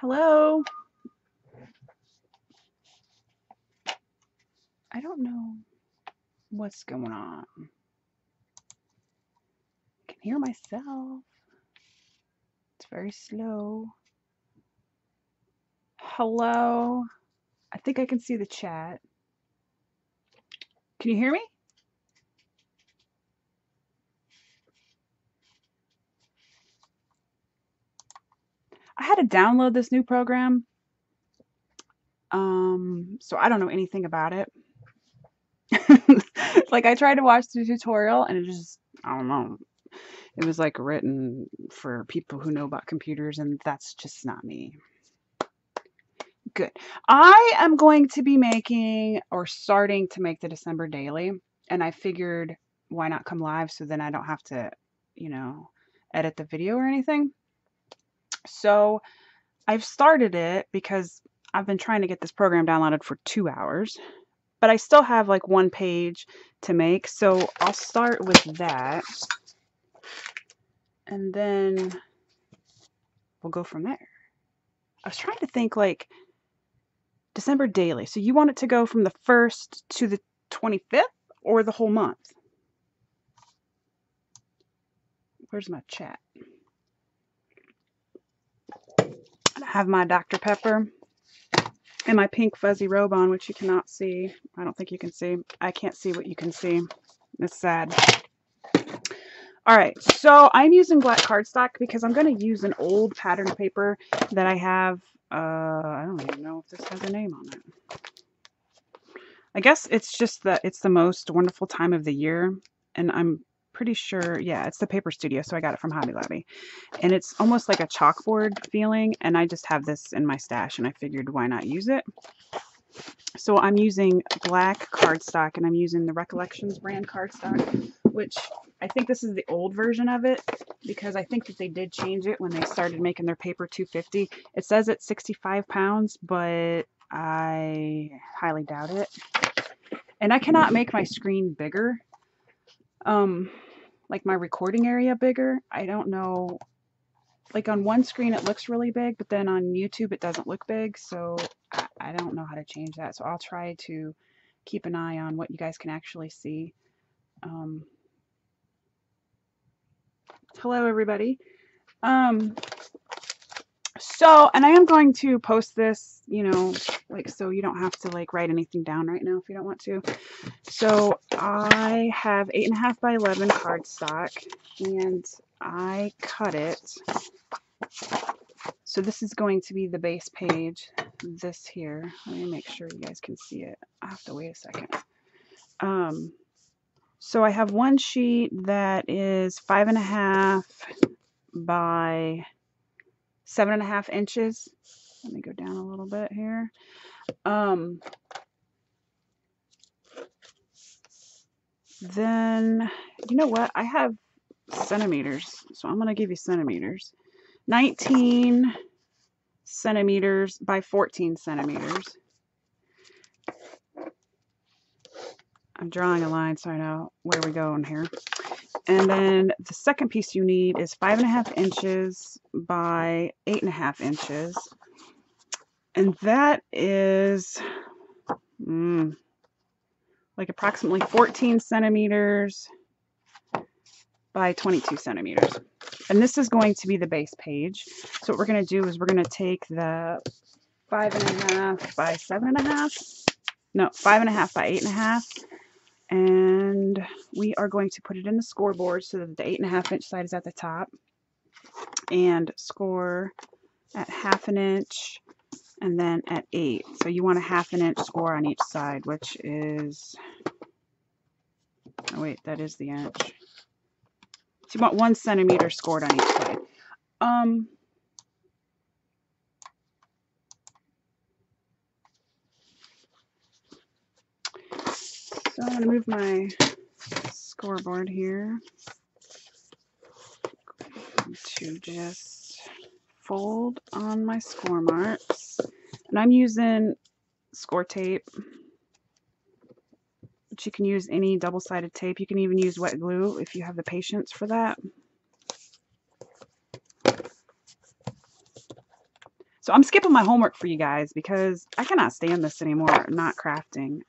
Hello? I don't know what's going on. I can hear myself. It's very slow. Hello? I think I can see the chat. Can you hear me? I had to download this new program. So I don't know anything about it. Like I tried to watch the tutorial and it just, I don't know. It was like written for people who know about computers and that's just not me. Good. I am going to be making or starting to make the December daily. And I figured why not come live so then I don't have to, edit the video or anything. So I've started it because I've been trying to get this program downloaded for 2 hours, but I still have like one page to make. So I'll start with that and then we'll go from there. I was trying to think like December daily. So you want it to go from the 1st to the 25th or the whole month? Where's my chat? I have my Dr. Pepper and my pink fuzzy robe on, which you cannot see. I don't think you can see. I can't see what you can see. It's sad. All right, so I'm using black cardstock because I'm going to use an old pattern paper that I have. I don't even know if this has a name on it. I guess it's just that it's the most wonderful time of the year, and I'm pretty sure, yeah, it's the Paper Studio, so I got it from Hobby Lobby. And it's almost like a chalkboard feeling, and I just have this in my stash, and I figured why not use it. So I'm using black cardstock, and I'm using the Recollections brand cardstock, which I think this is the old version of it, because I think that they did change it when they started making their paper 250. It says it's 65 pounds, but I highly doubt it. And I cannot make my screen bigger. Like my recording area bigger. I don't know. Like on one screen it looks really big, but then on YouTube it doesn't look big. So I don't know how to change that. So I'll try to keep an eye on what you guys can actually see. Hello everybody. So, and I am going to post this, like, so you don't have to like write anything down right now if you don't want to. So I have 8.5 by 11 cardstock and I cut it. So this is going to be the base page, this here. Let me make sure you guys can see it. I have to wait a second. So I have one sheet that is 5.5 by 7.5 inches. Let me go down a little bit here. Then, you know what? I have centimeters, so I'm going to give you centimeters. 19 centimeters by 14 centimeters. I'm drawing a line so I know where we go in here. And then the second piece you need is 5.5 inches by 8.5 inches. And that is like approximately 14 centimeters by 22 centimeters. And this is going to be the base page. So what we're going to do is we're going to take the 5.5 by 7.5. No, 5.5 by 8.5. And we are going to put it in the scoreboard so that the 8.5 inch side is at the top. And score at 1/2 inch and then at 8. So you want a 1/2 inch score on each side, which is, oh wait, that is the inch. So you want 1 centimeter scored on each side. So I'm going to move my scoreboard here to just fold on my score marks. And I'm using score tape, but you can use any double-sided tape. You can even use wet glue if you have the patience for that. So I'm skipping my homework for you guys because I cannot stand this anymore, not crafting.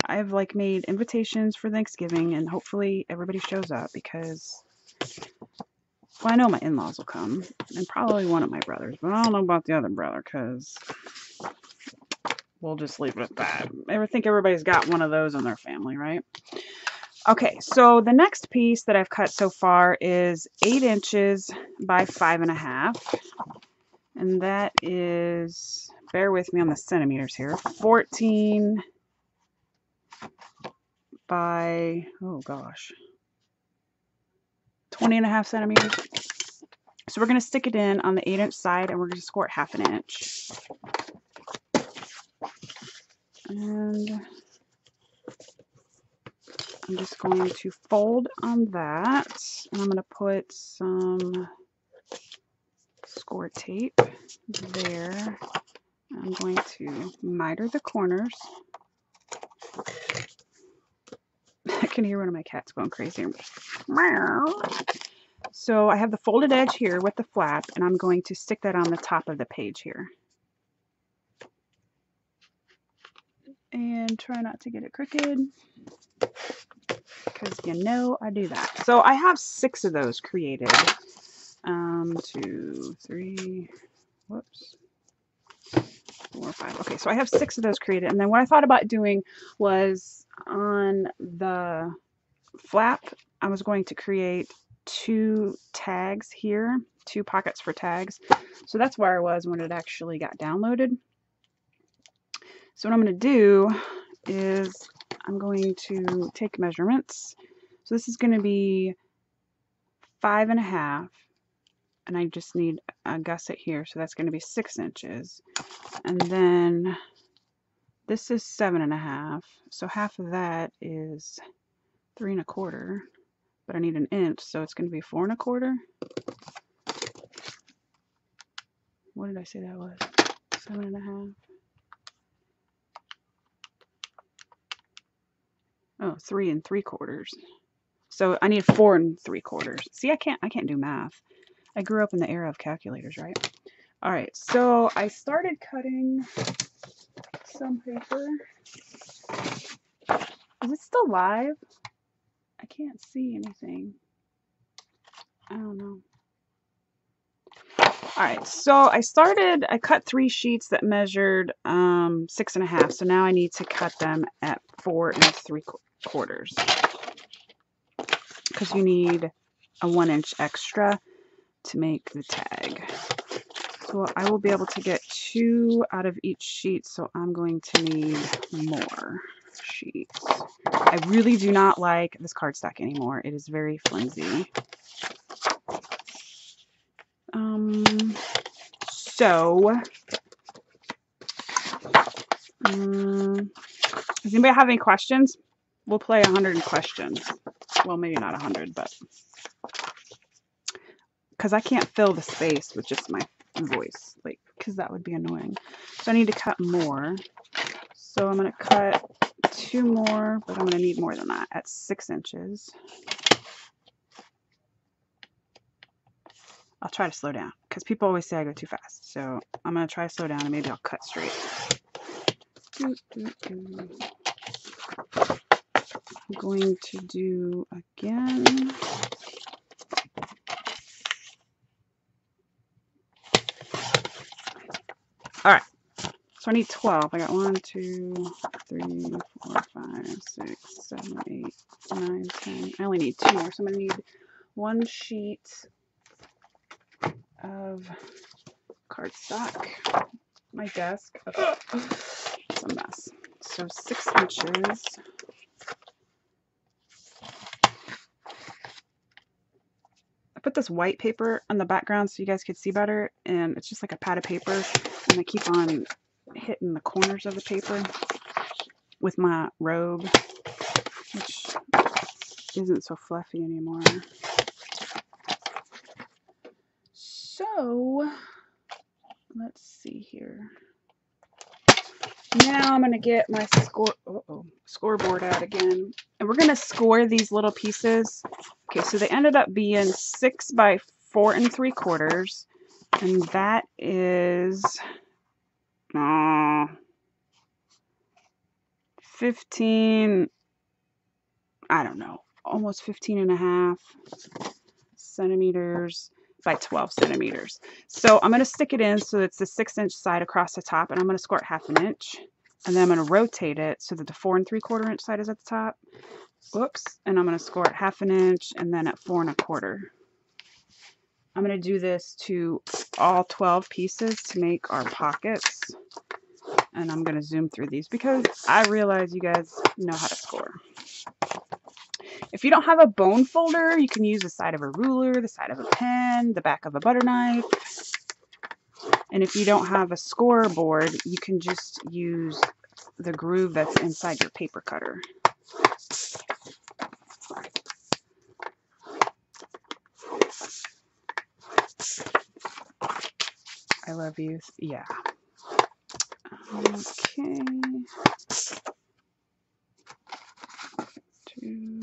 I've like made invitations for Thanksgiving and hopefully everybody shows up because, well, I know my in-laws will come and probably one of my brothers, but I don't know about the other brother because we'll just leave it at that. I think everybody's got one of those in their family, right? Okay, so the next piece that I've cut so far is 8 inches by 5.5. And that is, bear with me on the centimeters here, 14 by, oh gosh, 20.5 centimeters. So we're going to stick it in on the 8-inch side and we're going to score it 1/2 inch. And I'm just going to fold on that, and I'm going to put some score tape there. I'm going to miter the corners. I can hear one of my cats going crazy. So I have the folded edge here with the flap, and I'm going to stick that on the top of the page here. And try not to get it crooked, because you know I do that. So I have 6 of those created. 2, 3, whoops, 4, 5. Okay, so I have 6 of those created. And then what I thought about doing was on the flap, I was going to create 2 tags here, 2 pockets for tags. So that's where I was when it actually got downloaded. So what I'm going to do is I'm going to take measurements. So this is going to be 5.5, and I just need a gusset here, so that's going to be 6 inches. And then this is 7.5, so half of that is 3 1/4, but I need an inch, so it's going to be 4 1/4. What did I say that was? 7.5. Oh, 3 3/4. So I need 4 3/4. See, I can't do math. I grew up in the era of calculators, right? All right, so I started cutting some paper. Is it still live? I can't see anything. I don't know. All right, so I cut 3 sheets that measured 6.5. So now I need to cut them at 4 3/4 because you need a 1 inch extra to make the tag. So I will be able to get 2 out of each sheet, so I'm going to need more sheets. I really do not like this cardstock anymore. It is very flimsy. Does anybody have any questions? We'll play 100 questions. Well, maybe not 100, but because I can't fill the space with just my voice, like, because that would be annoying. So I need to cut more. So I'm going to cut 2 more, but I'm going to need more than that at 6 inches. I'll try to slow down because people always say I go too fast. So I'm going to try to slow down and maybe I'll cut straight. I'm going to do again. All right. So I need 12. I got 1, 2, 3, 4, 5, 6, 7, 8, 9, 10. I only need 2 more. So I'm going to need 1 sheet of cardstock. My desk. It's a mess. So 6 inches. I put this white paper on the background so you guys could see better, and it's just like a pad of paper, and I keep on hitting the corners of the paper with my robe, which isn't so fluffy anymore. So let's see here. Now I'm going to get my scoreboard out again, and we're going to score these little pieces. Okay, so they ended up being 6 by 4 3/4, And that is 15, I don't know, almost 15.5 centimeters by 12 centimeters. So I'm going to stick it in so it's the 6-inch side across the top, and I'm going to score it 1/2 inch. And then I'm going to rotate it so that the 4 3/4 inch side is at the top. Whoops. And I'm going to score it 1/2 inch and then at 4 1/4. I'm going to do this to all 12 pieces to make our pockets. And I'm going to zoom through these because I realize you guys know how to score. If you don't have a bone folder, you can use the side of a ruler, the side of a pen, the back of a butter knife. And if you don't have a scoreboard, you can just use the groove that's inside your paper cutter. I love you. Yeah. Okay. 2.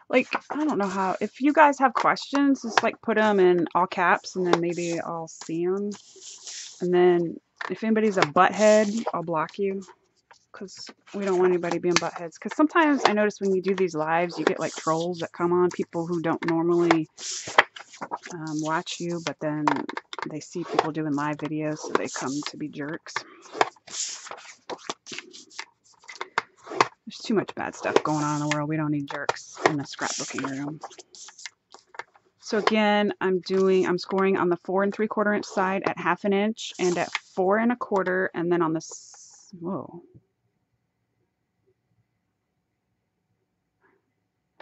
Like, I don't know how, if you guys have questions, just like put them in all caps and then maybe I'll see them. And then if anybody's a butthead, I'll block you because we don't want anybody being buttheads. Because sometimes I notice when you do these lives, you get like trolls that come on, people who don't normally watch you, but then they see people doing live videos, so they come to be jerks. There's too much bad stuff going on in the world. We don't need jerks in the scrapbooking room. So again, I'm scoring on the 4 3/4 inch side at 1/2 inch and at 4 1/4, and then on the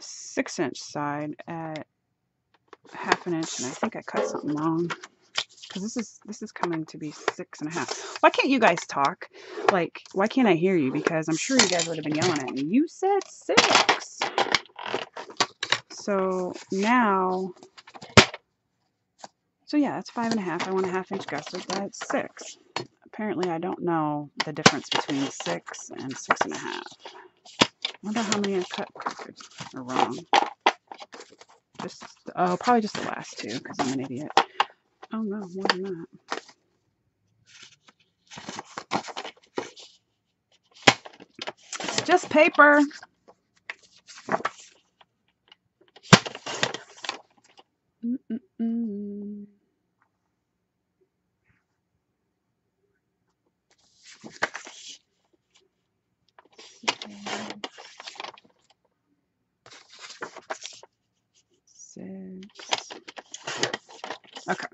6-inch side at 1/2 inch, and I think I cut something wrong because this is coming to be 6.5. Why can't you guys talk? Like, why can't I hear you? Because I'm sure you guys would have been yelling at me. You said 6. So now, so yeah, it's 5.5. I want a 1/2 inch gusset. That's 6. Apparently, I don't know the difference between 6 and 6.5. Wonder how many I cut crooked or wrong. Just, oh, probably just the last 2 because I'm an idiot. Oh no, more than that. It's just paper. Okay,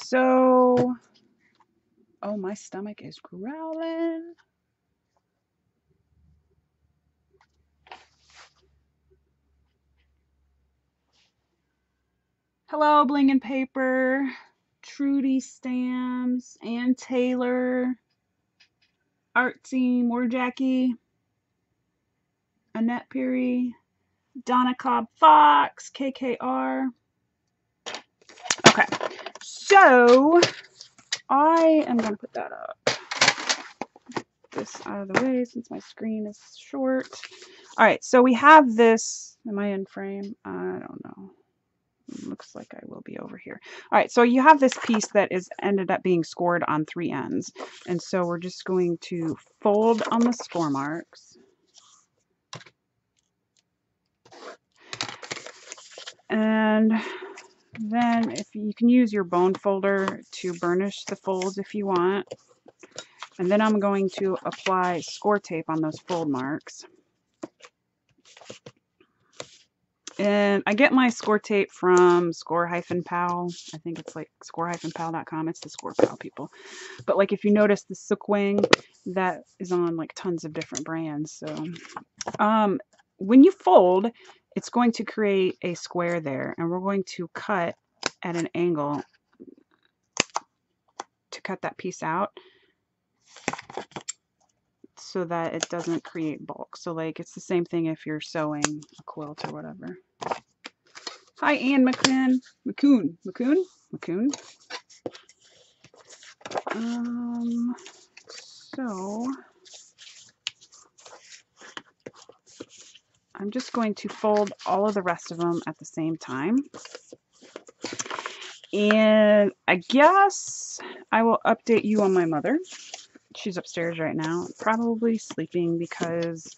so, oh, my stomach is growling. Hello, Bling and Paper, Trudy Stamps, Ann Taylor, Artsy, More Jackie, Annette Peary, Donna Cobb Fox, KKR. Okay, so I am going to put that up. This out of the way since my screen is short. All right, so we have this. Am I in frame? I don't know. Looks like I will be over here. All right, so you have this piece that is ended up being scored on 3 ends. And so we're just going to fold on the score marks. And then if you can use your bone folder to burnish the folds if you want. And then I'm going to apply score tape on those fold marks. And I get my score tape from Score-Pal. I think it's like score-pal.com. It's the Score Pal people. But like if you notice the Sookwing, that is on like tons of different brands. So when you fold, it's going to create a square there. And we're going to cut at an angle to cut that piece out so that it doesn't create bulk. So like it's the same thing if you're sewing a quilt or whatever. Hi, Ann McCoon. So I'm just going to fold all of the rest of them at the same time. And I guess I will update you on my mother. She's upstairs right now, probably sleeping because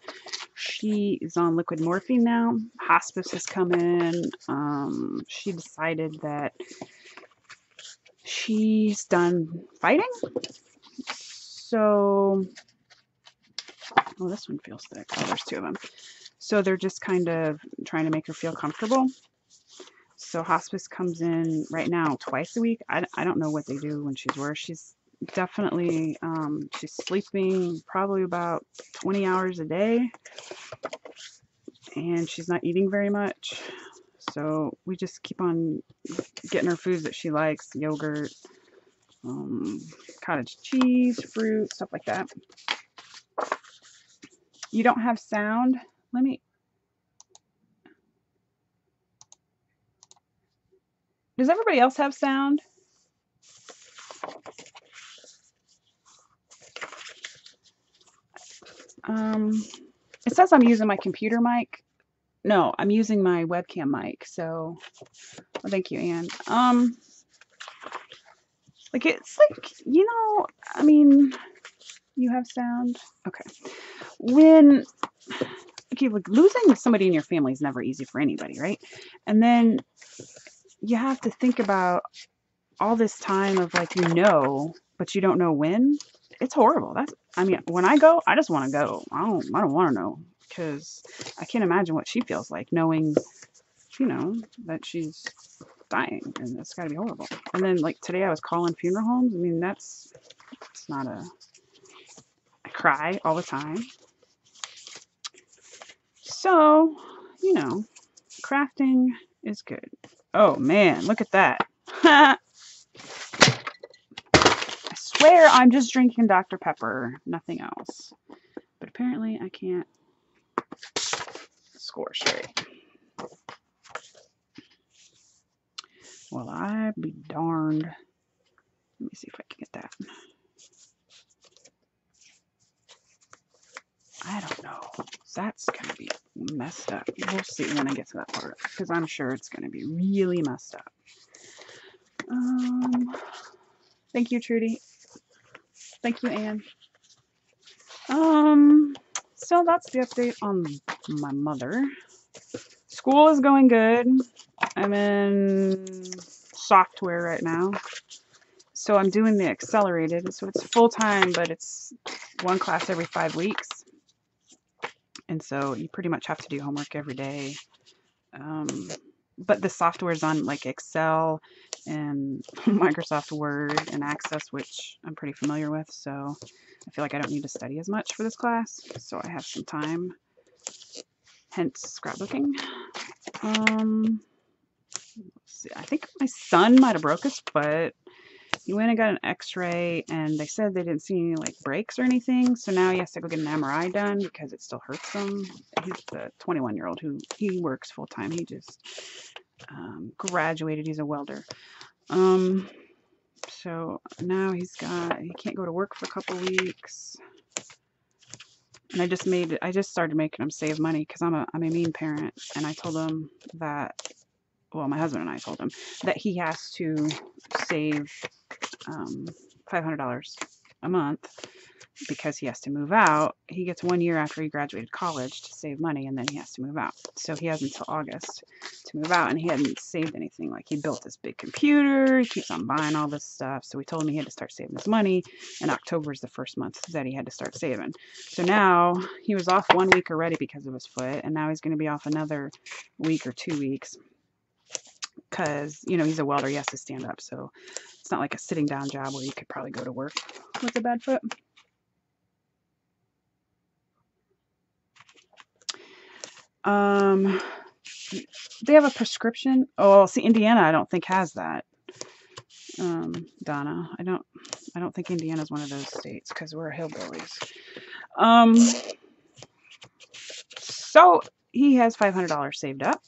she is on liquid morphine now. Hospice has come in. She decided that she's done fighting. So, oh, this one feels thick. Oh, there's two of them. So they're just kind of trying to make her feel comfortable. So hospice comes in right now twice a week. I don't know what they do when she's worse. She's definitely, she's sleeping probably about 20 hours a day. And she's not eating very much. So we just keep on getting her foods that she likes, yogurt, cottage cheese, fruit, stuff like that. You don't have sound? Let me... Does everybody else have sound? It says I'm using my computer mic. No, I'm using my webcam mic. So, well, thank you, Anne. Like it's like, you know, I mean, you have sound. Okay. When, okay, like losing somebody in your family is never easy for anybody, right? And then you have to think about all this time of like, you know, but you don't know when. It's horrible. That's, I mean, when I go, I just want to go. I don't want to know, because I can't imagine what she feels like knowing, you know, that she's dying, and it's got to be horrible. And then like today I was calling funeral homes. I mean, it's not a, I cry all the time. So, you know, crafting is good. Oh man, look at that. I swear I'm just drinking Dr. Pepper, nothing else. But apparently I can't score straight. Well, I'd be darned. Let me see if I can get that. I don't know. That's going to be messed up. We'll see when I get to that part, because I'm sure it's going to be really messed up. Thank you, Trudy. Thank you, Anne. So that's the update on my mother. School is going good. I'm in software right now. So I'm doing the accelerated. So it's full time, but it's one class every 5 weeks. And so you pretty much have to do homework every day. But the software is on like Excel and Microsoft Word and Access, which I'm pretty familiar with. So I feel like I don't need to study as much for this class. So I have some time, hence scrapbooking. Let's see. I think my son might have broke his foot. He went and got an x-ray, and they said they didn't see any like breaks or anything. So now he has to go get an MRI done because it still hurts him. He's the 21-year-old who he works full time. He just graduated. He's a welder. So now he can't go to work for a couple weeks. And I just started making him save money because I'm a mean parent, and I told him that, well, my husband and I told him that he has to save $500 a month because he has to move out. He gets 1 year after he graduated college to save money, and then he has to move out. So he has until August to move out, and he hadn't saved anything. Like, he built this big computer, he keeps on buying all this stuff. So we told him he had to start saving his money, and October is the first month that he had to start saving. So now he was off 1 week already because of his foot, and now he's going to be off another week or 2 weeks because, you know, he's a welder. He has to stand up. So it's not like a sitting down job where you could probably go to work with a bad foot. They have a prescription. Oh, see, Indiana, I don't think has that. Donna, I don't think Indiana's one of those states because we're hillbillies. So he has $500 saved up,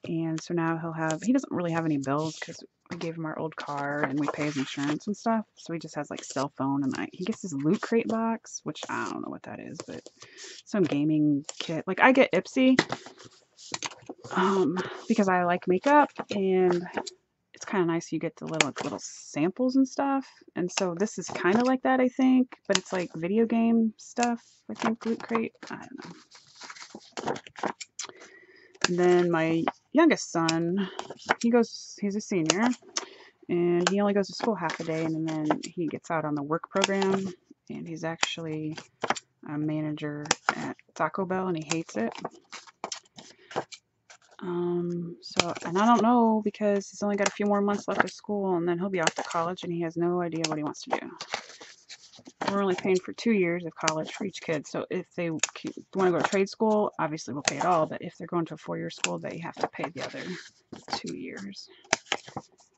and so now he doesn't really have any bills because we gave him our old car and we pay his insurance and stuff. So he just has like cell phone, and he gets his Loot Crate box, which I don't know what that is, but some gaming kit. Like, I get Ipsy because I like makeup, and it's kind of nice. You get the little samples and stuff. And so this is kind of like that, I think, but it's like video game stuff. I think Loot Crate. I don't know. And then my youngest son, he's a senior, and he only goes to school half a day, and then he gets out on the work program, and he's actually a manager at Taco Bell, and he hates it. And I don't know, because he's only got a few more months left of school, and then he'll be off to college, and he has no idea what he wants to do. We're only paying for 2 years of college for each kid. So if they want to go to trade school, obviously we'll pay it all. But if they're going to a 4-year school, they have to pay the other 2 years.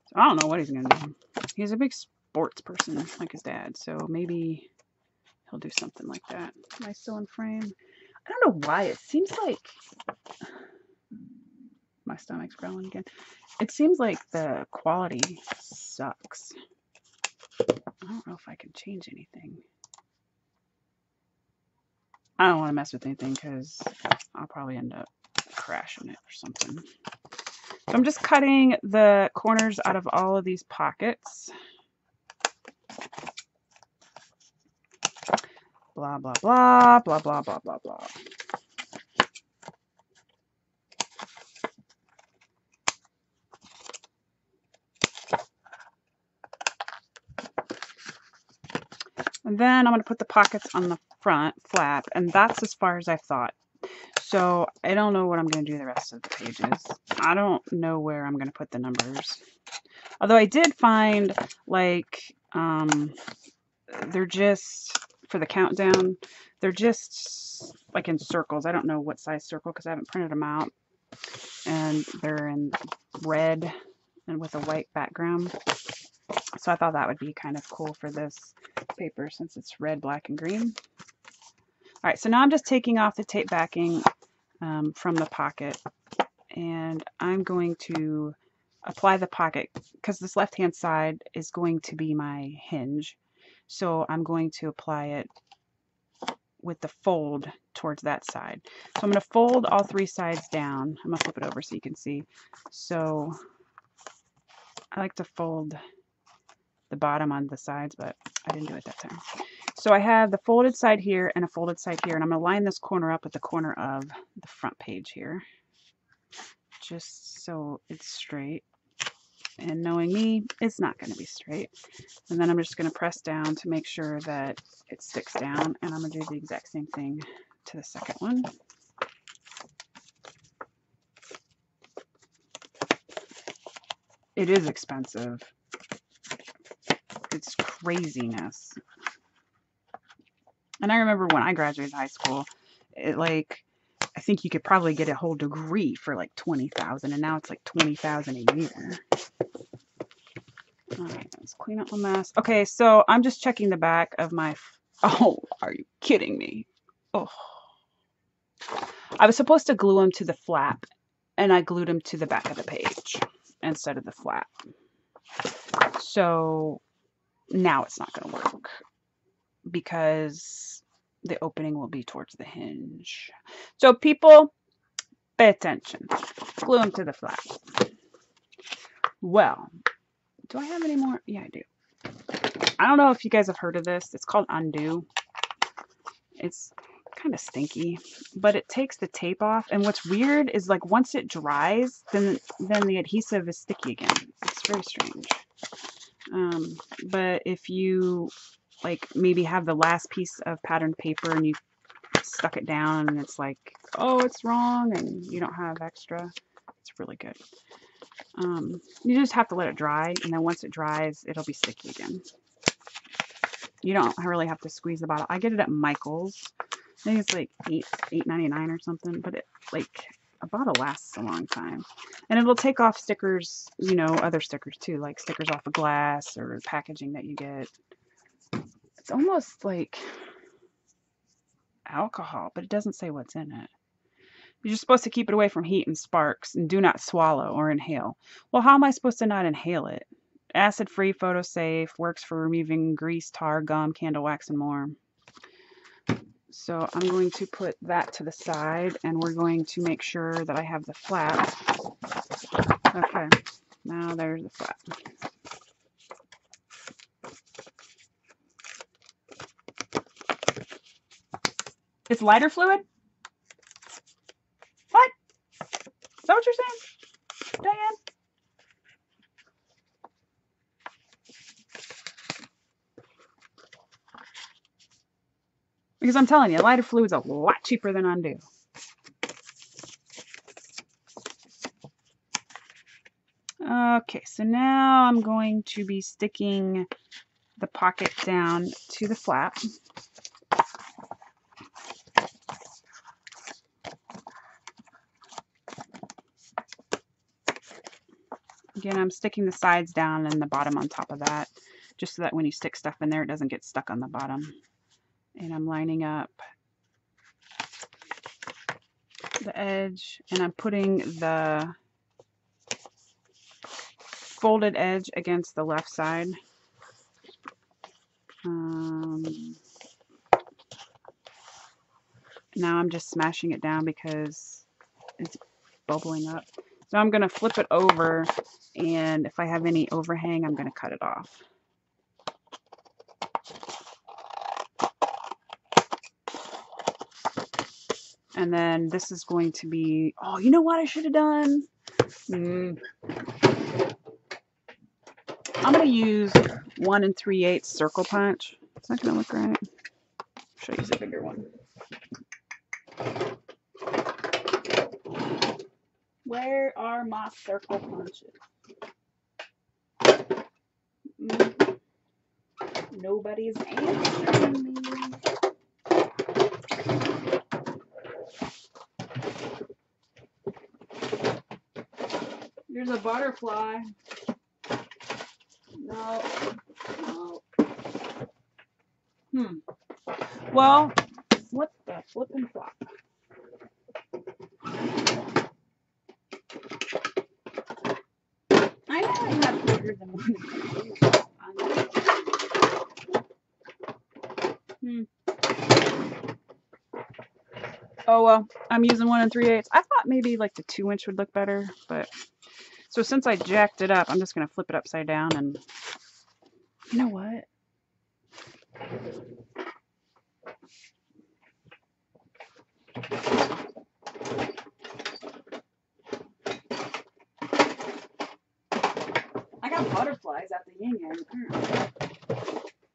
So I don't know what he's going to do. He's a big sports person like his dad. So maybe he'll do something like that. Am I still in frame? I don't know why. It seems like my stomach's growling again. It seems like the quality sucks. I don't know if I can change anything. I don't want to mess with anything because I'll probably end up crashing it or something. So I'm just cutting the corners out of all of these pockets. Blah, blah, blah, blah, blah, blah, blah, blah. And then I'm going to put the pockets on the front flap, and that's as far as I thought. So I don't know what I'm going to do the rest of the pages. I don't know where I'm going to put the numbers. Although I did find, like, they're just, for the countdown, they're just like in circles. I don't know what size circle because I haven't printed them out. And they're in red and with a white background. So I thought that would be kind of cool for this paper since it's red, black, and green. All right, so now I'm just taking off the tape backing from the pocket, and I'm going to apply the pocket because this left-hand side is going to be my hinge. So I'm going to apply it with the fold towards that side. So I'm going to fold all 3 sides down. I'm going to flip it over so you can see. So I like to fold the bottom on the sides, but I didn't do it that time. So I have the folded side here and a folded side here, and I'm going to line this corner up with the corner of the front page here, just so it's straight. And knowing me, it's not going to be straight. And then I'm just going to press down to make sure that it sticks down, and I'm going to do the exact same thing to the second one. It is expensive. It's craziness. And I remember when I graduated high school, I think you could probably get a whole degree for like $20,000, and now it's like $20,000 a year. All right, let's clean up my mess. Okay, so I'm just checking the back of my. Oh, are you kidding me? Oh, I was supposed to glue them to the flap, and I glued them to the back of the page instead of the flap. So now it's not going to work because the opening will be towards the hinge. So people, pay attention. Glue them to the flap. Well, do I have any more? Yeah, I do. I don't know if you guys have heard of this. It's called Undo. It's kind of stinky, but it takes the tape off. And what's weird is like once it dries, then the adhesive is sticky again. It's very strange. But if you like maybe have the last piece of patterned paper and you stuck it down and it's like, oh, it's wrong, and you don't have extra, it's really good. You just have to let it dry, and then once it dries, it'll be sticky again. You don't really have to squeeze the bottle. I get it at Michael's. I think it's like $8.99 or something, but a bottle lasts a long time. And it'll take off stickers, you know, other stickers too, like stickers off of glass or packaging that you get. It's almost like alcohol, but it doesn't say what's in it. You're supposed to keep it away from heat and sparks, and do not swallow or inhale. Well, how am I supposed to not inhale it? Acid-free, photo-safe, works for removing grease, tar, gum, candle wax, and more. So I'm going to put that to the side, and we're going to make sure that I have the flap. Okay. Now there's the flat. It's lighter fluid? What? Is that what you're saying, Diane? Because I'm telling you, lighter fluid's a lot cheaper than undo. Okay, so now I'm going to be sticking the pocket down to the flap. Again, I'm sticking the sides down and the bottom on top of that, just so that when you stick stuff in there, it doesn't get stuck on the bottom. And I'm lining up the edge, and I'm putting the folded edge against the left side. Now I'm just smashing it down because it's bubbling up. So I'm going to flip it over, and if I have any overhang, I'm going to cut it off. And then this is going to be, oh, you know what I should have done? I'm going to use 1 3/8 circle punch. It's not going to look right. Should I use a bigger one? Where are my circle punches? Nobody's answering me. There's a butterfly. No. Well, what the flippin' flop? I know I have bigger than 1 3/8. Oh well, I'm using 1 3/8. I thought maybe like the 2-inch would look better, but so since I jacked it up, I'm just gonna flip it upside down, and you know what? I got butterflies at the yin yang.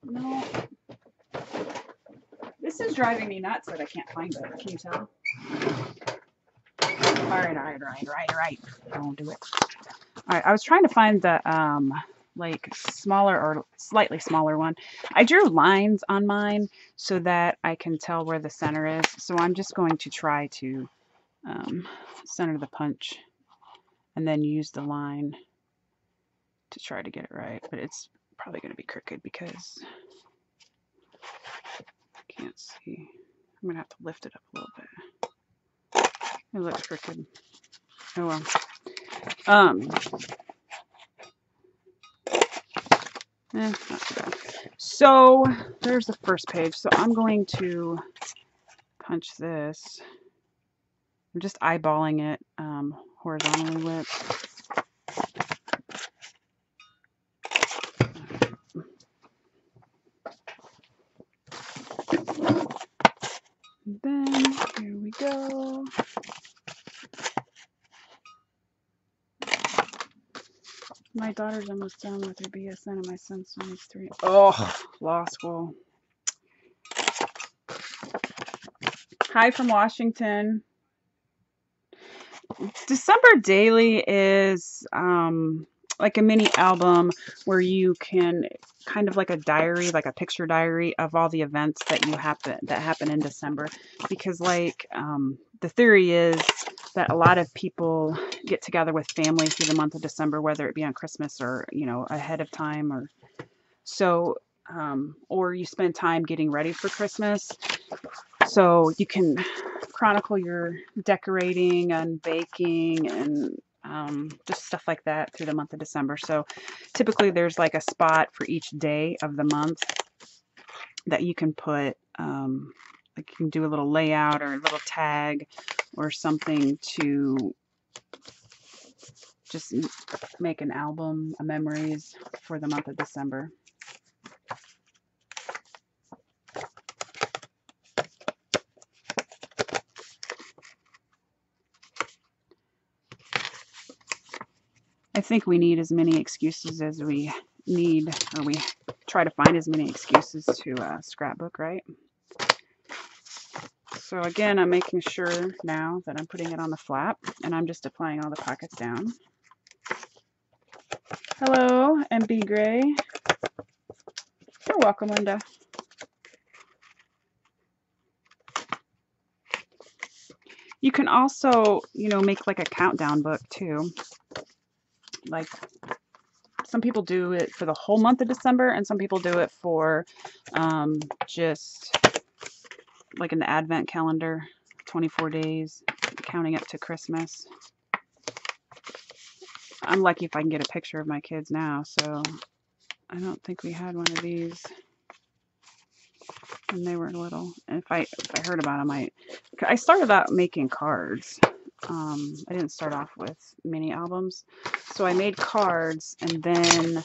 No. This is driving me nuts that I can't find it. Can you tell? Alright. Don't do it. Alright, I was trying to find the like smaller or slightly smaller one. I drew lines on mine so that I can tell where the center is. So I'm just going to try to center the punch and then use the line to try to get it right. But it's probably going to be crooked because I can't see. I'm going to have to lift it up a little bit. It looks crooked. Oh well. Not too bad. So there's the first page. So I'm going to punch this. I'm just eyeballing it horizontally with. And then here we go. My daughter's almost done with her BSN and my son's 23. Oh, law school. Hi from Washington. December Daily is like a mini album where you can kind of like a diary, like a picture diary of all the events that happen in December. Because like the theory is that a lot of people get together with family through the month of December, whether it be on Christmas or, you know, ahead of time, or so, or you spend time getting ready for Christmas. So you can chronicle your decorating and baking and just stuff like that through the month of December. So typically there's like a spot for each day of the month that you can put, like you can do a little layout or a little tag or something to just make an album of memories for the month of December. I think we need as many excuses as we need, or we try to find as many excuses to scrapbook, right? So again, I'm making sure now that I'm putting it on the flap, and I'm just applying all the pockets down. Hello, MB Gray. You're welcome, Linda. You can also, you know, make like a countdown book too. Like some people do it for the whole month of December, and some people do it for just like an advent calendar, 24 days, counting up to Christmas. I'm lucky if I can get a picture of my kids now, so I don't think we had one of these when they were little. And if I heard about them, I started out making cards. I didn't start off with mini albums, so I made cards, and then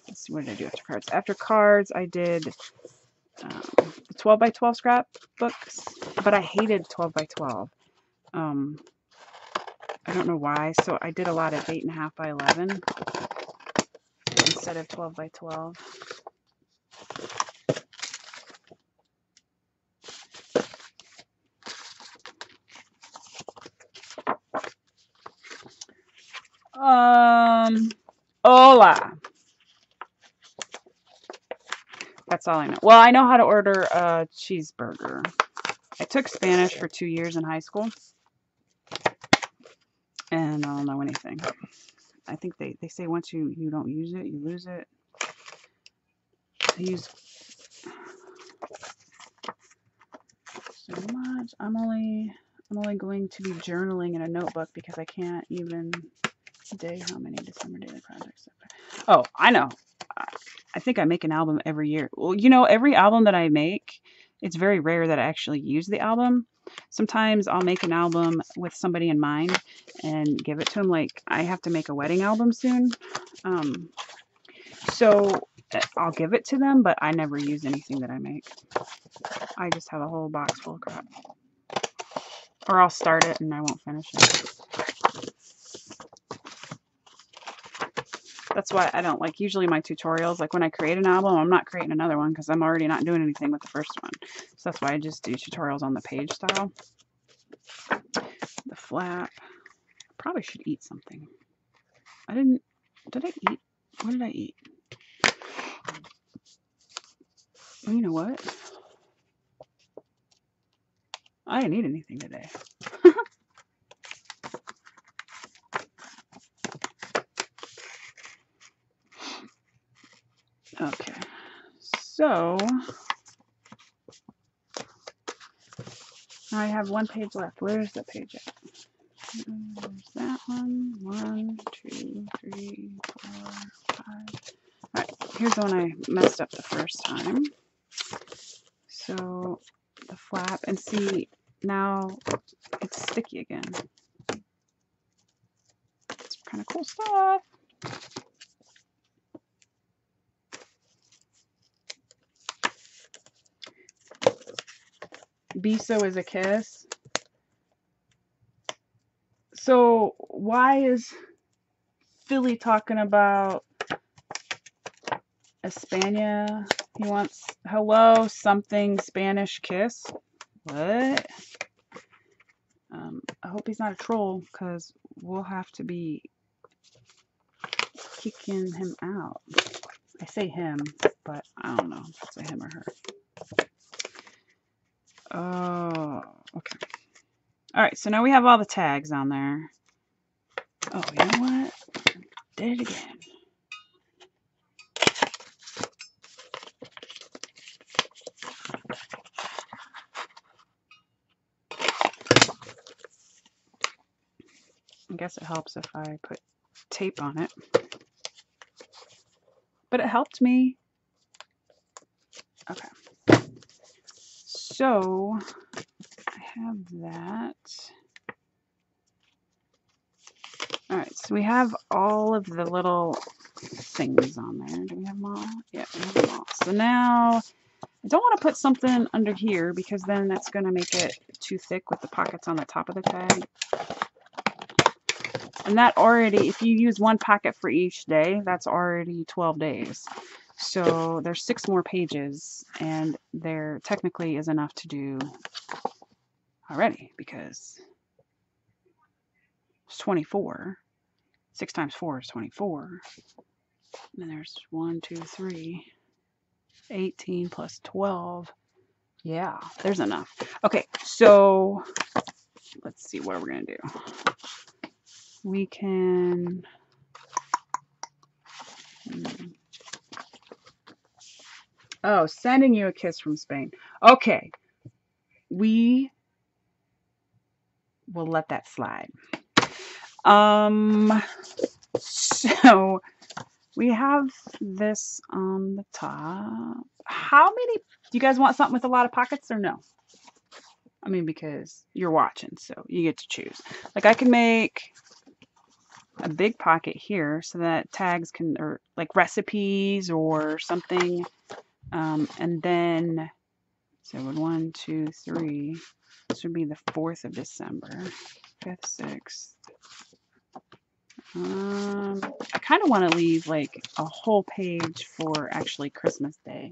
let's see, what did I do after cards? After cards, I did the 12 by 12 scrapbooks, but I hated 12 by 12. I don't know why, so I did a lot of 8.5 by 11 instead of 12 by 12. Hola. That's all I know. Well, I know how to order a cheeseburger. I took Spanish for 2 years in high school, and I don't know anything. I think they say once you don't use it, you lose it. I use so much. I'm only going to be journaling in a notebook because I can't even day how many December daily projects. Oh, I know. I think I make an album every year. Well, you know, every album that I make, it's very rare that I actually use the album. Sometimes I'll make an album with somebody in mind and give it to them. Like, I have to make a wedding album soon. So I'll give it to them, but I never use anything that I make. I just have a whole box full of crap. Or I'll start it and I won't finish it. That's why I don't like usually my tutorials. Like when I create an album, I'm not creating another one because I'm already not doing anything with the first one. So that's why I just do tutorials on the page style. The flap. Probably should eat something. Did I eat? What did I eat? Oh, you know what? I didn't eat anything today. Okay. So I have one page left. Where's the page at? There's that one. 1, 2, 3, 4, 5. Alright, here's the one I messed up the first time. So the flap, and see, now it's sticky again. It's kind of cool stuff. Be So Is a Kiss. So why is Philly talking about España? He wants hello something Spanish kiss. What? I hope he's not a troll because we'll have to be kicking him out. I say him, but I don't know if it's a him or her. Oh, okay. All right, so now we have all the tags on there. Oh, you know what? Did it again. I guess it helps if I put tape on it. But it helped me. Okay. So I have that. All right, so we have all of the little things on there. Do we have them all? Yeah, we have them all. So now I don't want to put something under here because then that's going to make it too thick with the pockets on the top of the tag. And that already, if you use one pocket for each day, that's already 12 days. So there's 6 more pages, and there technically is enough to do already because it's 24. 6 times 4 is 24. And then there's 1, 2, 3, 18 plus 12. Yeah, there's enough. Okay, so let's see what we're going to do. We can... Oh, sending you a kiss from Spain. Okay, we will let that slide. So we have this on the top. How many, do you guys want something with a lot of pockets or no? I mean, because you're watching, so you get to choose. Like I can make a big pocket here so that tags can, or like recipes or something. And then, so 1, 2, 3, this would be the 4th of December, 5th, 6th. I kind of want to leave like a whole page for actually Christmas Day.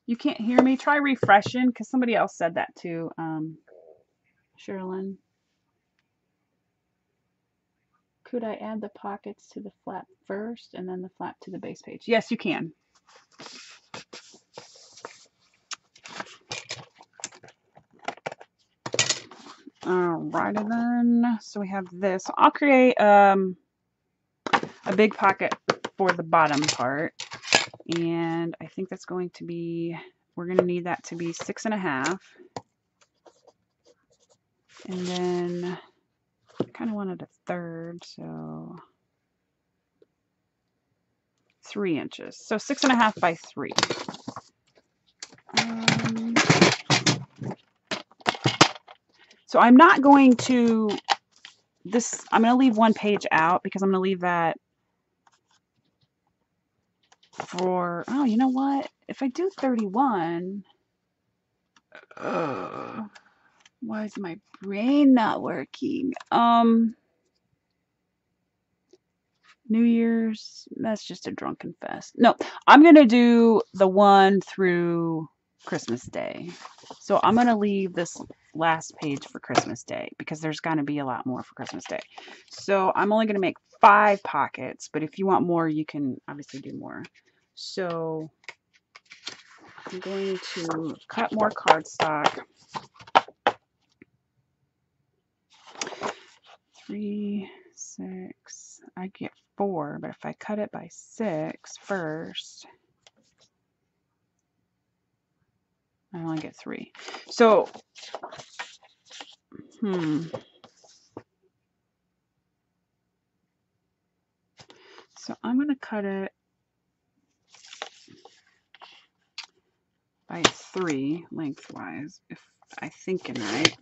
You can't hear me? Try refreshing because somebody else said that too. Sherilyn. Could I add the pockets to the flap first and then the flap to the base page? Yes, you can. Alrighty then. So we have this. I'll create a big pocket for the bottom part. And I think that's going to be, we're going to need that to be 6.5. And then I kind of wanted a third, so 3 inches. So 6.5 by 3. So I'm not going to, I'm going to leave one page out because I'm going to leave that for, oh, you know what? If I do 31, why is my brain not working? New Year's, that's just a drunken fest. No, I'm going to do the one through Christmas Day. So I'm going to leave this last page for Christmas Day because there's going to be a lot more for Christmas Day. So I'm only going to make 5 pockets, but if you want more, you can obviously do more. So I'm going to cut more cardstock. 3, 6, I get 4, but if I cut it by 6 first, I only get 3. So, So I'm going to cut it by 3 lengthwise, if I think I'm right.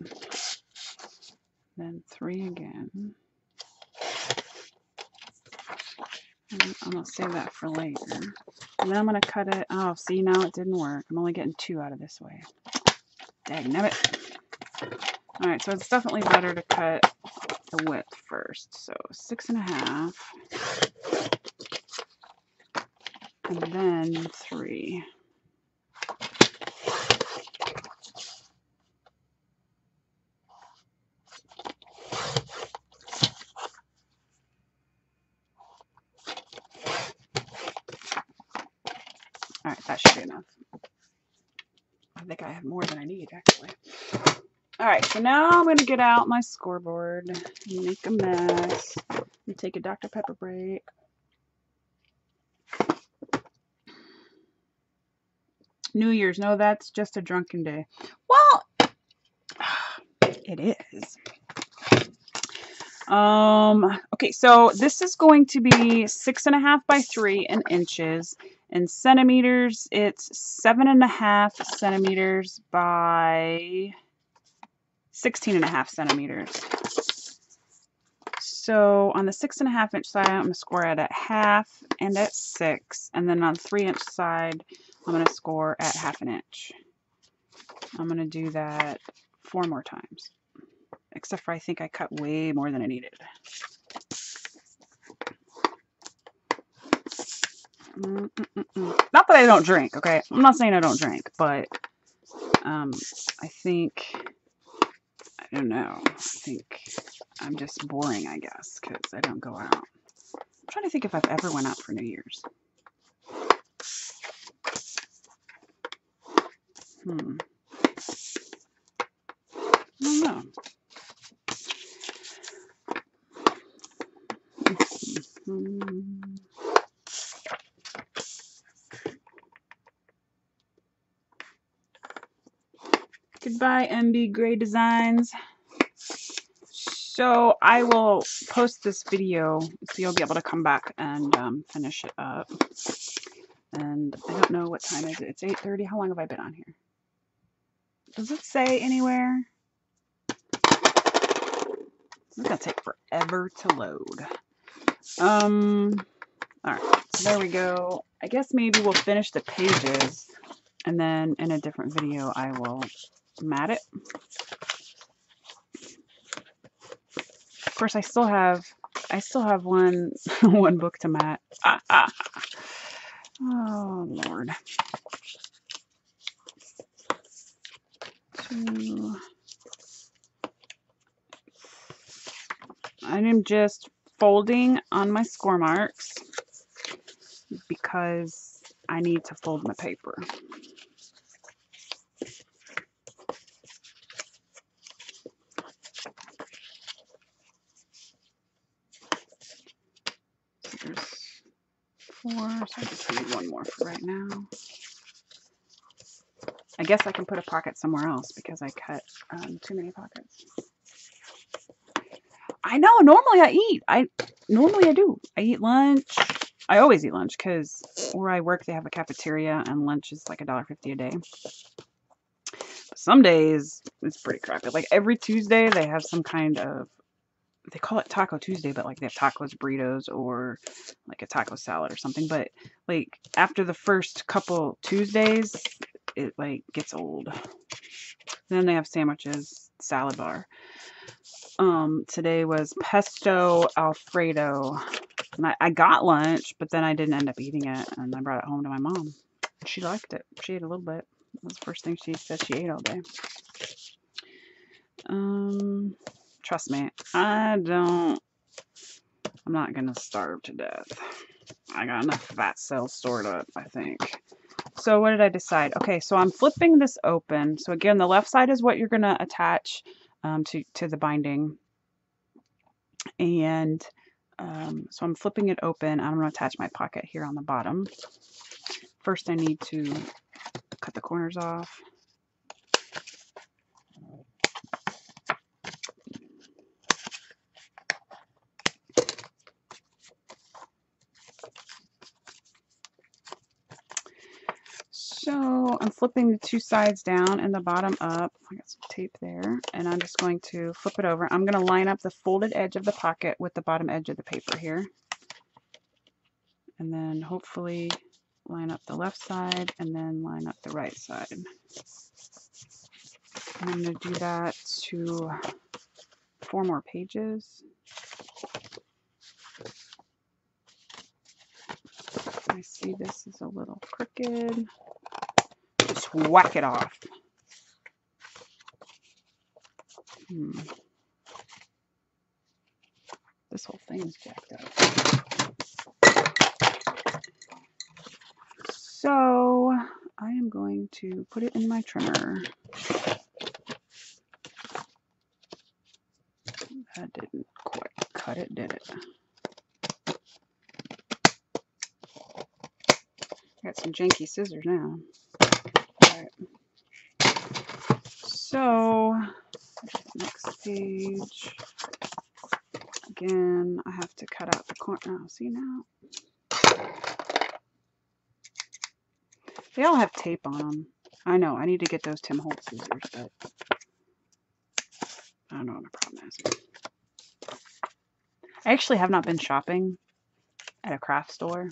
Then 3 again. And I'm going to save that for later. And then I'm going to cut it. Oh, see, now it didn't work. I'm only getting 2 out of this way. Dagnabbit. Alright, so it's definitely better to cut the width first. So 6.5. And then 3. Alright, that should be enough. I think I have more than I need, actually. Alright, so now I'm going to get out my scoreboard and make a mess and take a Dr. Pepper break. New Year's, no, that's just a drunken day. Well, it is. Okay, so this is going to be 6.5 by 3 in inches. In centimeters, it's 7.5 centimeters by 16.5 centimeters. So on the 6.5 inch side, I'm going to score it at half and at 6. And then on the 3 inch side, I'm going to score at 1/2 inch. I'm going to do that 4 more times. Except for I think I cut way more than I needed. Not that I don't drink, okay? I'm not saying I don't drink, but I think, I don't know, I think I'm just boring, I guess, because I don't go out. I'm trying to think if I've ever went out for New Year's. I don't know. Goodbye, MB Gray Designs. So I will post this video so you'll be able to come back and finish it up. And I don't know what time is it. It's 8:30. How long have I been on here? Does it say anywhere? It's gonna take forever to load. Alright, so there we go. I guess maybe we'll finish the pages and then in a different video I will mat it. Of course I still have one one book to mat. Oh Lord. I am just folding on my score marks because I need to fold my paper. So there's 4, so I just need 1 more for right now. I guess I can put a pocket somewhere else because I cut too many pockets. I know, normally I eat. Normally I do. I eat lunch. I always eat lunch because where I work they have a cafeteria and lunch is like $1.50 a day. Some days it's pretty crappy. Like every Tuesday they have some kind of, they call it Taco Tuesday, but like they have tacos, burritos, or like a taco salad or something. But like after the first couple Tuesdays, it like gets old. Then they have sandwiches, salad bar. Today was pesto Alfredo. And I got lunch, but then I didn't end up eating it, and I brought it home to my mom. She liked it. She ate a little bit. That was the first thing she said she ate all day. Trust me, I'm not gonna starve to death. I got enough fat cells stored up, I think. So what did I decide? Okay, so I'm flipping this open. So again, the left side is what you're gonna attach to the binding. And so I'm flipping it open. I'm gonna attach my pocket here on the bottom. First I need to cut the corners off. So I'm flipping the 2 sides down and the bottom up. I got some tape there, and I'm just going to flip it over. I'm going to line up the folded edge of the pocket with the bottom edge of the paper here. And then hopefully line up the left side and then line up the right side. And I'm going to do that to 4 more pages. I see this is a little crooked. Just whack it off. This whole thing is jacked up. So I am going to put it in my trimmer. That didn't quite cut it, did it? Got some janky scissors now. Alright. So, next page. Again, I have to cut out the corner. Oh, see now? They all have tape on them. I know, I need to get those Tim Holtz scissors, but I don't know what my problem is. I actually have not been shopping at a craft store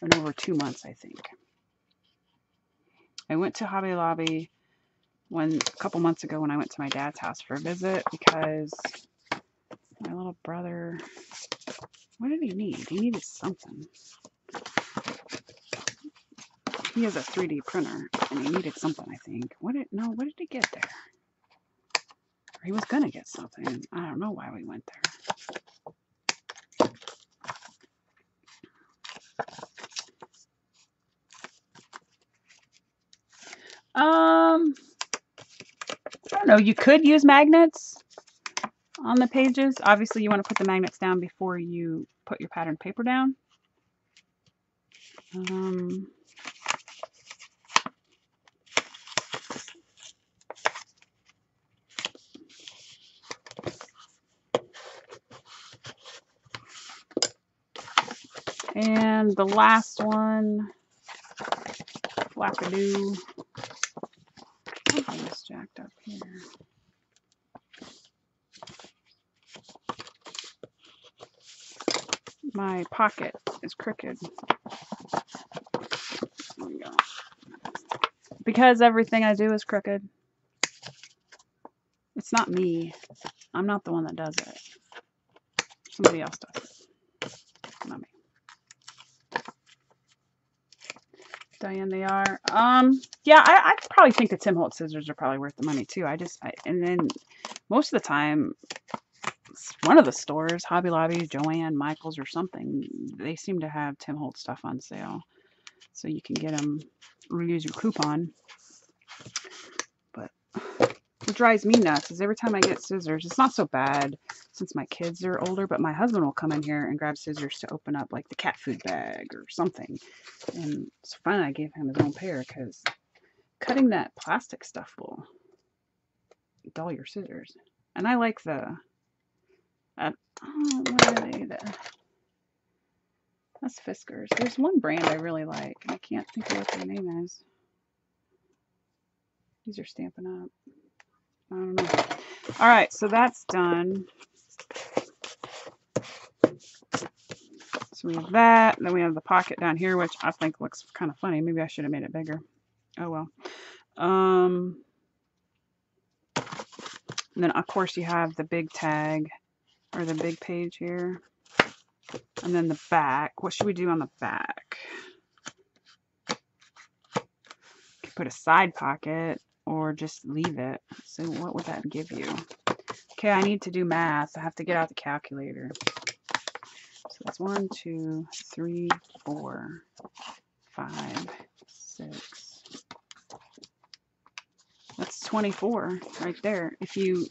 in over 2 months, I think. I went to Hobby Lobby a couple months ago when I went to my dad's house for a visit because my little brother, what did he need? He needed something. He has a 3D printer and he needed something, I think. What did he get there? He was gonna get something. I don't know why we went there. I don't know. You could use magnets on the pages. Obviously, you want to put the magnets down before you put your patterned paper down. And the last one, Flackadoo. Something is jacked up here. My pocket is crooked. There we go. Because everything I do is crooked. It's not me. I'm not the one that does it. Somebody else does it. Not me. Diane, they are. Yeah, I probably think the Tim Holtz scissors are probably worth the money too. And then most of the time, one of the stores, Hobby Lobby, Joann, Michaels, or something, they seem to have Tim Holtz stuff on sale, so you can get them or use your coupon. But what drives me nuts is every time I get scissors, it's not so bad since my kids are older, but my husband will come in here and grab scissors to open up like the cat food bag or something. And so finally I gave him his own pair because cutting that plastic stuff will dull your scissors. And I like the, what are they? That's Fiskars. There's one brand I really like. I can't think of what their name is. These are Stampin' Up. I don't know. All right, so that's done. So we have that. Then we have the pocket down here, which I think looks kind of funny. Maybe I should have made it bigger. Oh well. And then of course you have the big tag or the big page here. And then the back. What should we do on the back? Could put a side pocket or just leave it. So what would that give you? Okay, I need to do math. I have to get out the calculator. So that's 1, 2, 3, 4, 5, 6. That's 24 right there. If you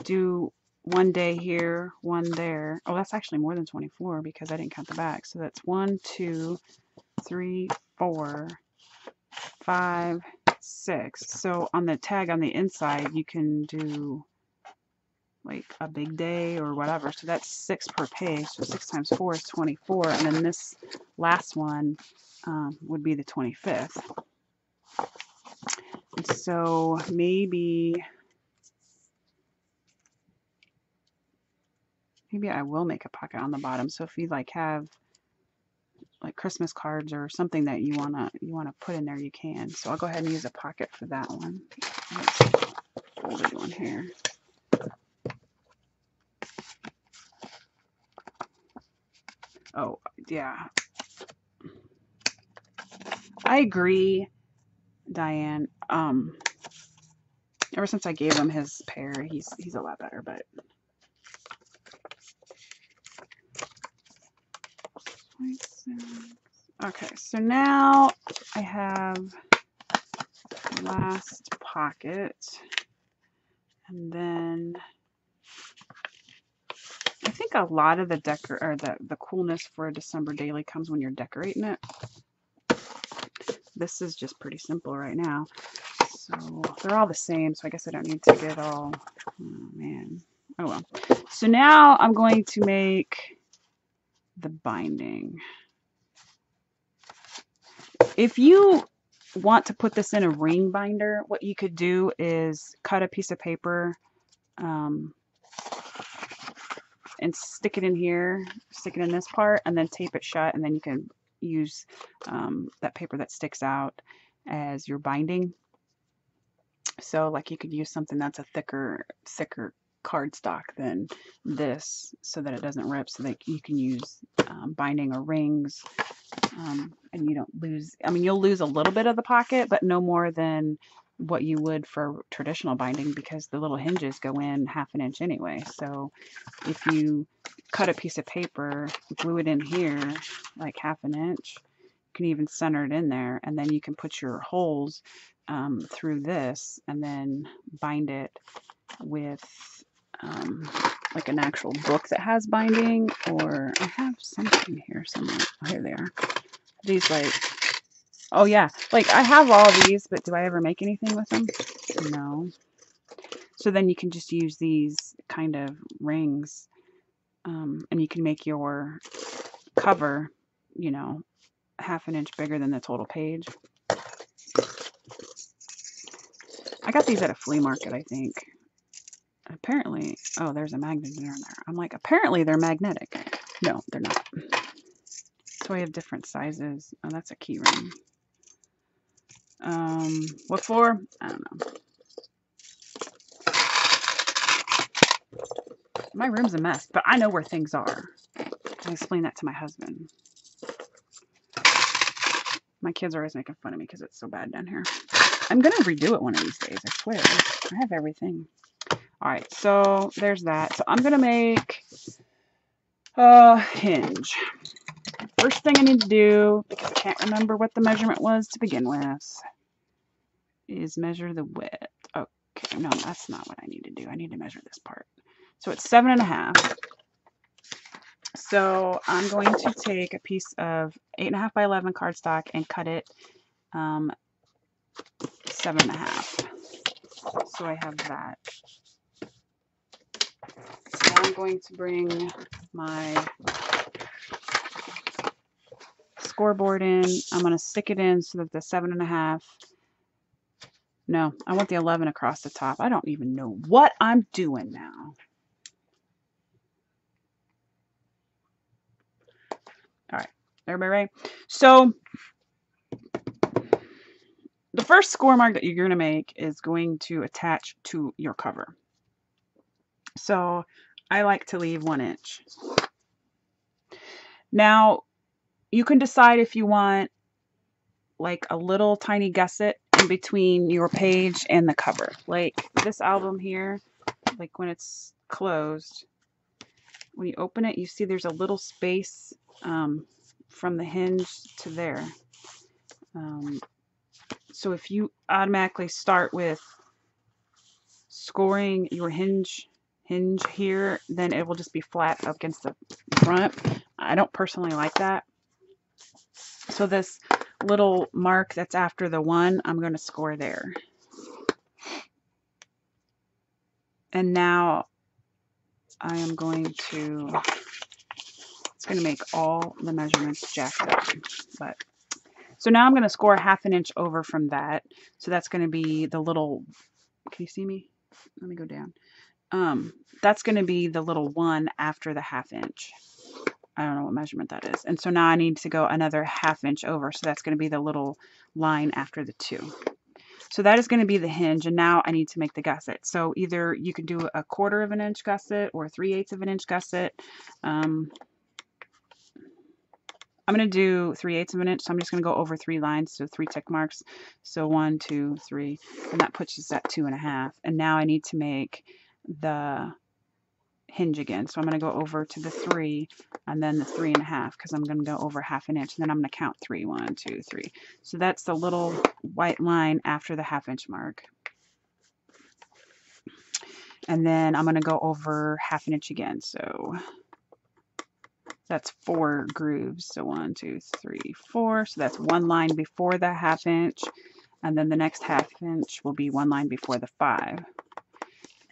do one day here, one there. Oh, that's actually more than 24 because I didn't count the back. So that's 1, 2, 3, 4, 5, 6. So on the tag on the inside, you can do like a big day or whatever. So that's 6 per page. So 6 times 4 is 24. And then this last one would be the 25th. And so maybe I will make a pocket on the bottom. So if you like have like Christmas cards or something that you wanna put in there, you can. So I'll go ahead and use a pocket for that one. Let's folded one here. Oh yeah, I agree, Diane. Ever since I gave him his pair, he's a lot better. But okay, so now I have the last pocket, and then I think a lot of the coolness for a December daily comes when you're decorating it. This is just pretty simple right now. So they're all the same, so I guess I don't need to get all, oh man, oh well. So now I'm going to make the binding. If you want to put this in a ring binder, what you could do is cut a piece of paper and stick it in here, stick it in this part, and then tape it shut, and then you can use that paper that sticks out as your binding. So like you could use something that's a thicker cardstock than this so that it doesn't rip, so that you can use binding or rings, and you don't lose, I mean, you'll lose a little bit of the pocket, but no more than what you would for traditional binding, because the little hinges go in 1/2 inch anyway. So if you cut a piece of paper, glue it in here like 1/2 inch, you can even center it in there, and then you can put your holes through this and then bind it with like an actual book that has binding, or I have something here somewhere. Oh, here they are. These, like, oh yeah, like I have all these, but do I ever make anything with them? No. So then you can just use these kind of rings, and you can make your cover, you know, 1/2 inch bigger than the total page. I got these at a flea market, I think. Apparently, oh, there's a magnet in there. I'm like, apparently they're magnetic. No, they're not. So I have different sizes. Oh, that's a key ring. What for? I don't know. My room's a mess, but I know where things are. I explain that to my husband. My kids are always making fun of me because it's so bad down here. I'm going to redo it one of these days, I swear. I have everything. All right, so there's that. So I'm going to make a hinge. First thing I need to do, because I can't remember what the measurement was to begin with, is measure the width. Okay, no, that's not what I need to do. I need to measure this part. So it's 7.5. So I'm going to take a piece of 8.5 by 11 cardstock and cut it 7.5. So I have that. So I'm going to bring my scoreboard in. I'm going to stick it in so that the 7.5. No, I want the 11 across the top. I don't even know what I'm doing now. All right, everybody ready? So the first score mark that you're going to make is going to attach to your cover. So I like to leave 1 inch. Now you can decide if you want like a little tiny gusset in between your page and the cover. Like this album here, like when it's closed, when you open it, you see there's a little space from the hinge to there. So if you automatically start with scoring your hinge here, then it will just be flat up against the front. I don't personally like that. So this little mark that's after the 1, I'm going to score there. And now I am going to, it's going to make all the measurements jacked up. But so now I'm going to score 1/2 inch over from that. So that's going to be the little, can you see me? Let me go down. That's going to be the little 1 after the 1/2 inch. I don't know what measurement that is. And so now I need to go another 1/2 inch over. So that's going to be the little line after the 2. So that is going to be the hinge. And now I need to make the gusset. So either you can do a 1/4 inch gusset or 3/8 inch gusset. I'm going to do 3/8 inch. So I'm just going to go over 3 lines. So 3 tick marks. So 1, 2, 3. And that puts us at 2.5. And now I need to make the hinge again. So I'm going to go over to the 3 and then the 3.5, because I'm going to go over 1/2 inch, and then I'm going to count 3. 1, 2, 3. So that's the little white line after the 1/2 inch mark. And then I'm going to go over 1/2 inch again. So that's 4 grooves. So 1, 2, 3, 4. So that's 1 line before the 1/2 inch. And then the next 1/2 inch will be 1 line before the 5.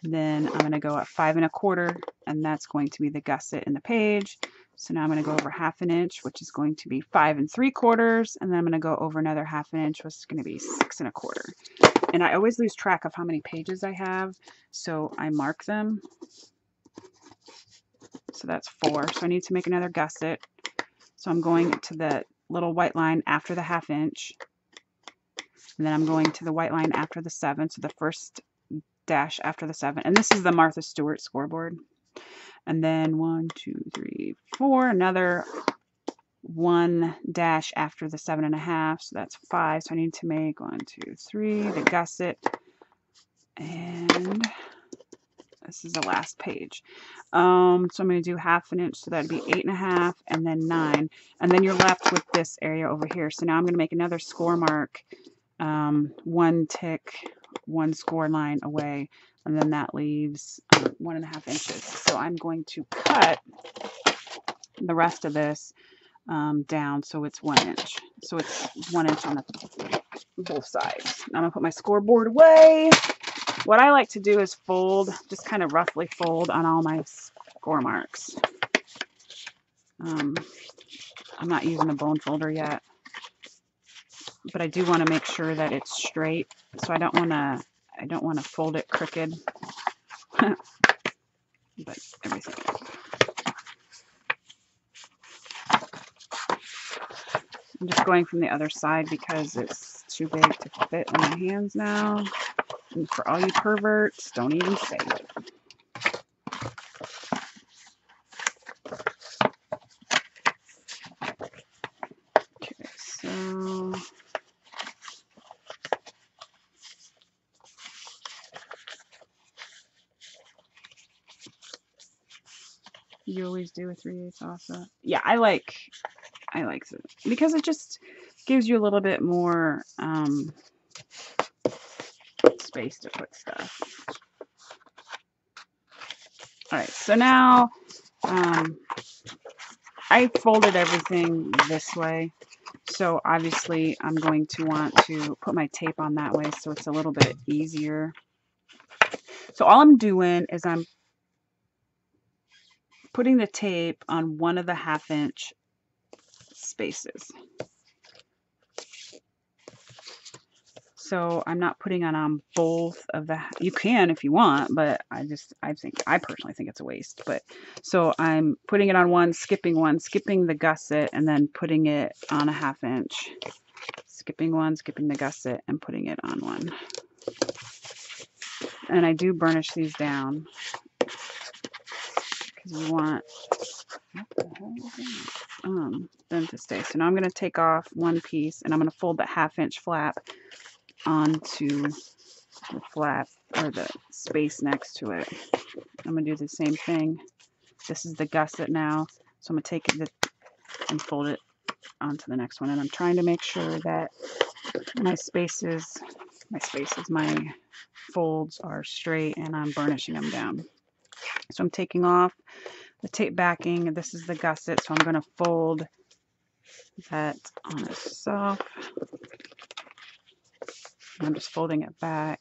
And then I'm going to go at 5 1/4, and that's going to be the gusset in the page. So now I'm going to go over 1/2 inch, which is going to be 5 3/4, and then I'm going to go over another 1/2 inch, which is going to be 6 1/4. And I always lose track of how many pages I have, so I mark them. So that's 4. So I need to make another gusset. So I'm going to the little white line after the 1/2 inch. And then I'm going to the white line after the 7. So the first dash after the 7. And this is the Martha Stewart scoreboard. And then 1, 2, 3, 4. Another 1 dash after the 7 1/2. So that's 5. So I need to make 1, 2, 3, the gusset. And this is the last page. So I'm going to do 1/2 inch, so that'd be 8 1/2, and then 9. And then you're left with this area over here. So now I'm going to make another score mark, 1 tick, 1 score line away, and then that leaves 1 1/2 inches. So I'm going to cut the rest of this down so it's 1 inch. So it's 1 inch on both sides. Now I'm going to put my scoreboard away. What I like to do is fold, just kind of roughly fold on all my score marks. I'm not using a bone folder yet, but I do want to make sure that it's straight. So I don't want to fold it crooked. But everything. I'm just going from the other side because it's too big to fit in my hands now. And for all you perverts, don't even say it. Okay, so you always do a 3/8 also. Yeah, I like it because it just gives you a little bit more space to put stuff. All right, so now I folded everything this way. So obviously I'm going to want to put my tape on that way so it's a little bit easier. So all I'm doing is I'm putting the tape on one of the 1/2 inch spaces. So I'm not putting it on both of the, you can if you want, but I personally think it's a waste. But so I'm putting it on one, skipping the gusset, and then putting it on a 1/2 inch. Skipping one, skipping the gusset, and putting it on one. And I do burnish these down because you want them to stay. So now I'm going to take off one piece and I'm going to fold that 1/2 inch flap onto the flap or the space next to it. I'm going to do the same thing. This is the gusset now. So I'm going to take it and fold it onto the next one. And I'm trying to make sure that my folds are straight and I'm burnishing them down. So I'm taking off the tape backing. This is the gusset. So I'm going to fold that on itself. I'm just folding it back.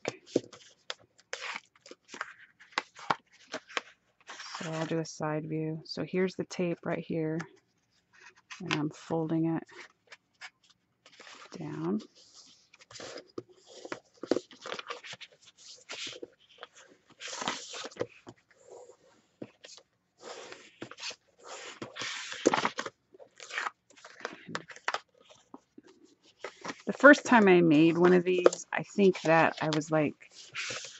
So I'll do a side view. So here's the tape right here, and I'm folding it down. The first time I made one of these, I think that I was like,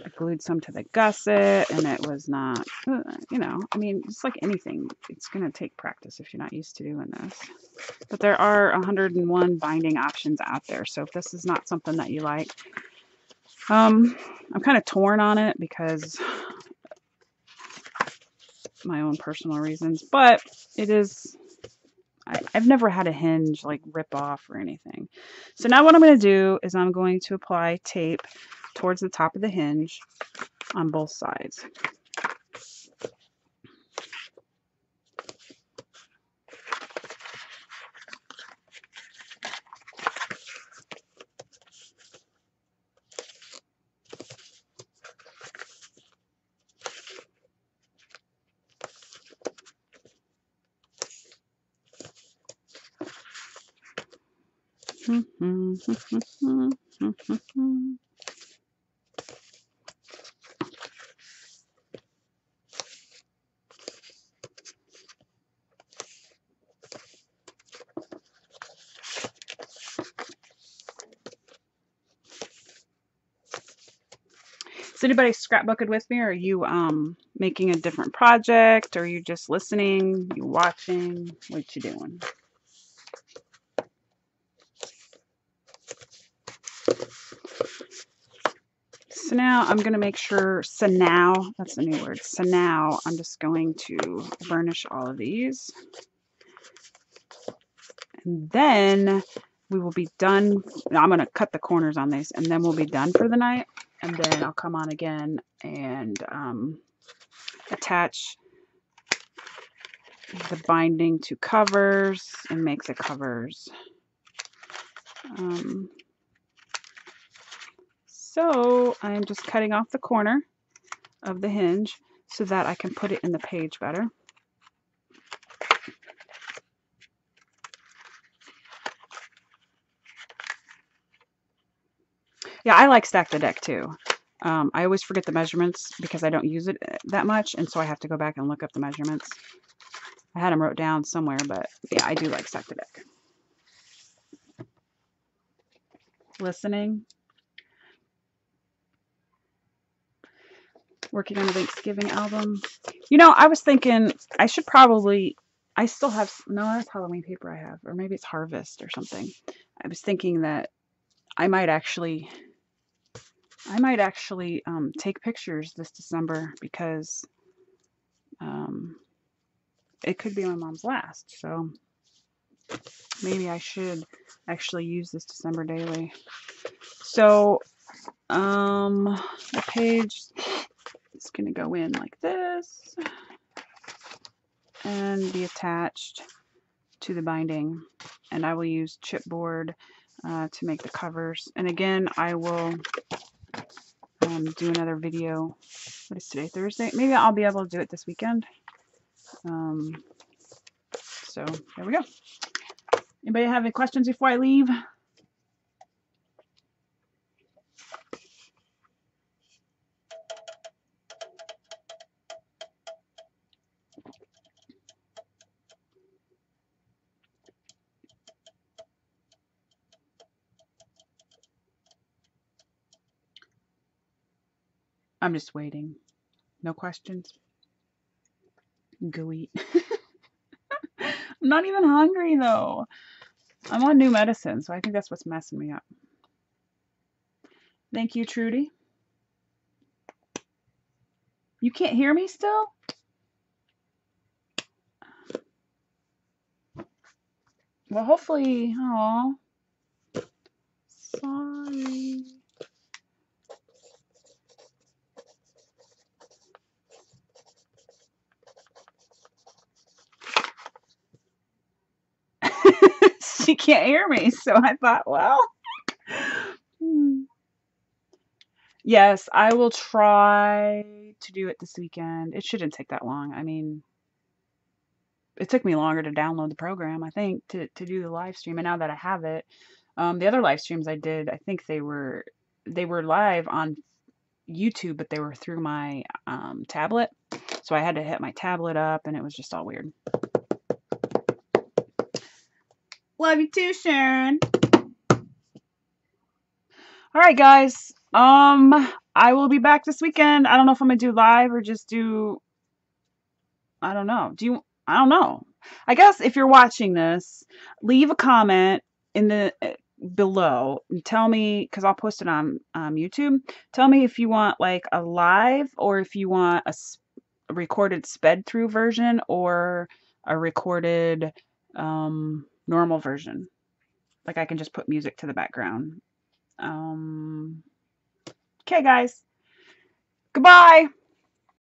I glued some to the gusset and it was not, you know, I mean, it's like anything. It's going to take practice if you're not used to doing this. But there are 101 binding options out there. So if this is not something that you like, I'm kind of torn on it because my own personal reasons, but it is, I've never had a hinge like rip off or anything. So now what I'm going to do is I'm going to apply tape towards the top of the hinge on both sides. Is anybody scrapbooking with me? Or are you making a different project? Or are you just listening? You watching? What you doing? So now I'm going to make sure, so now, that's the new word. So now I'm just going to burnish all of these. And then we will be done. I'm going to cut the corners on these and then we'll be done for the night. And then I'll come on again and attach the binding to covers and make the covers. So I'm just cutting off the corner of the hinge so that I can put it in the page better. Yeah, I like Stack the Deck too. I always forget the measurements because I don't use it that much, and so I have to go back and look up the measurements. I had them wrote down somewhere, but yeah, I do like Stack the Deck. Listening. Working on a Thanksgiving album. You know, I was thinking I should probably, I still have, no, that's Halloween paper I have, or maybe it's Harvest or something. I was thinking that I might actually take pictures this December because it could be my mom's last. So maybe I should actually use this December daily. So the page is going to go in like this and be attached to the binding. And I will use chipboard to make the covers. And again, I will do another video. What is today? Thursday? Maybe I'll be able to do it this weekend. So there we go. Anybody have any questions before I leave? I'm just waiting. No questions? Go eat. I'm not even hungry though. I'm on new medicine, so I think that's what's messing me up. Thank you, Trudy. You can't hear me still? Well, hopefully, oh, sorry. She can't hear me, so I thought, well, yes, I will try to do it this weekend. It shouldn't take that long. I mean, it took me longer to download the program, I think, to do the live stream. And now that I have it, the other live streams I did, I think they were live on YouTube, but they were through my tablet. So I had to hit my tablet up, and it was just all weird. Love you too, Sharon. All right, guys. I will be back this weekend. I don't know if I'm gonna do live or just do. I don't know. I don't know. I guess if you're watching this, leave a comment in the below and tell me, because I'll post it on YouTube. Tell me if you want like a live or if you want a recorded sped through version or a recorded normal version. Like I can just put music to the background. Okay, guys. Goodbye.